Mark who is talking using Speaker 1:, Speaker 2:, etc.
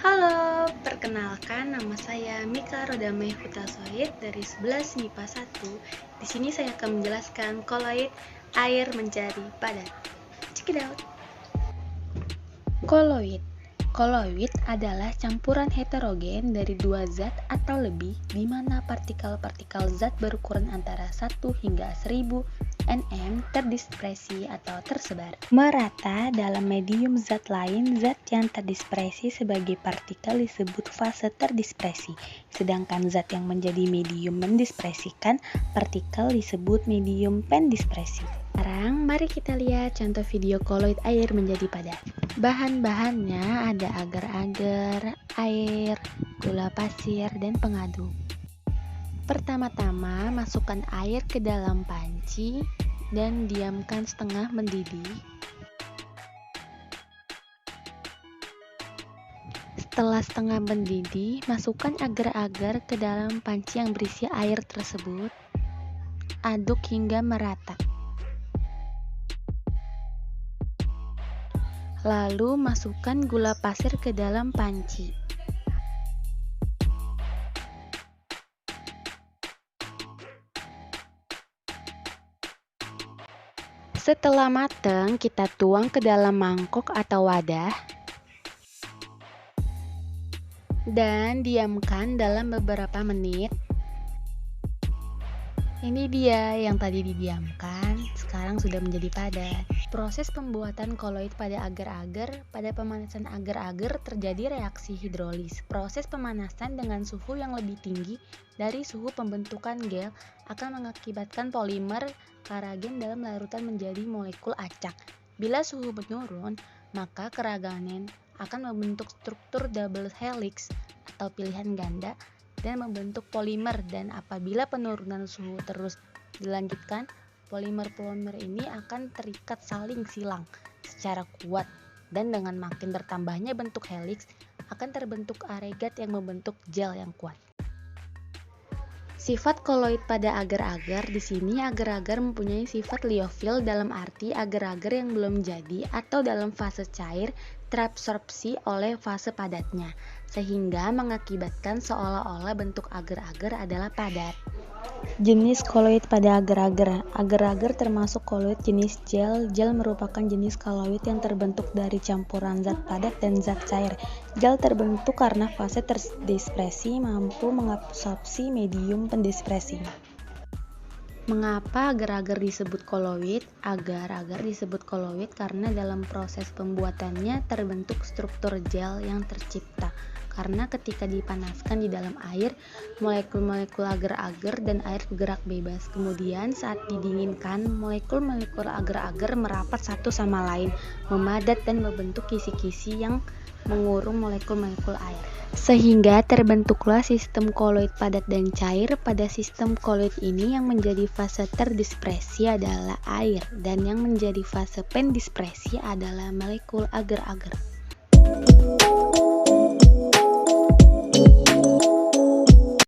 Speaker 1: Halo, perkenalkan nama saya Mika Rodameh Hutasoid dari 11 MIPA 1. Di sini saya akan menjelaskan koloid air menjadi padat. Check it out. Koloid adalah campuran heterogen dari dua zat atau lebih, di mana partikel-partikel zat berukuran antara 1 hingga 1000 nm terdispersi atau tersebar merata dalam medium zat lain. Zat yang terdispersi sebagai partikel disebut fase terdispersi, sedangkan zat yang menjadi medium mendispersikan partikel disebut medium pendispersi. Sekarang mari kita lihat contoh video koloid air menjadi padat. Bahan-bahannya ada agar-agar, air, gula pasir, dan pengaduk. Pertama-tama masukkan air ke dalam panci dan diamkan setengah mendidih. Setelah setengah mendidih, masukkan agar-agar ke dalam panci yang berisi air tersebut. Aduk hingga merata. Lalu masukkan gula pasir ke dalam panci. Setelah matang, kita tuang ke dalam mangkok atau wadah dan diamkan dalam beberapa menit. Ini dia yang tadi didiamkan, sekarang sudah menjadi padat. Proses pembuatan koloid pada agar-agar. Pada pemanasan agar-agar terjadi reaksi hidrolis. Proses pemanasan dengan suhu yang lebih tinggi dari suhu pembentukan gel akan mengakibatkan polimer keragen dalam larutan menjadi molekul acak. Bila suhu menurun, maka keraganan akan membentuk struktur double helix atau pilihan ganda dan membentuk polimer, dan apabila penurunan suhu terus dilanjutkan, polimer-polimer ini akan terikat saling silang secara kuat, dan dengan makin bertambahnya bentuk helix akan terbentuk aregat yang membentuk gel yang kuat. Sifat koloid pada agar-agar. Di sini agar-agar mempunyai sifat liofil, dalam arti agar-agar yang belum jadi atau dalam fase cair terabsorpsi oleh fase padatnya, sehingga mengakibatkan seolah-olah bentuk agar-agar adalah padat. Jenis koloid pada agar-agar. Agar-agar termasuk koloid jenis gel. Gel merupakan jenis koloid yang terbentuk dari campuran zat padat dan zat cair. Gel terbentuk karena fase terdispersi mampu mengabsorpsi medium pendispersi. Mengapa agar-agar disebut koloid? Agar-agar disebut koloid karena dalam proses pembuatannya terbentuk struktur gel yang tercipta. Karena ketika dipanaskan di dalam air, molekul-molekul agar-agar dan air bergerak bebas. Kemudian saat didinginkan, molekul-molekul agar-agar merapat satu sama lain, memadat dan membentuk kisi-kisi yang mengurung molekul-molekul air. Sehingga terbentuklah sistem koloid padat dan cair. Pada sistem koloid ini yang menjadi fase terdispersi adalah air, dan yang menjadi fase pendispersi adalah molekul agar-agar.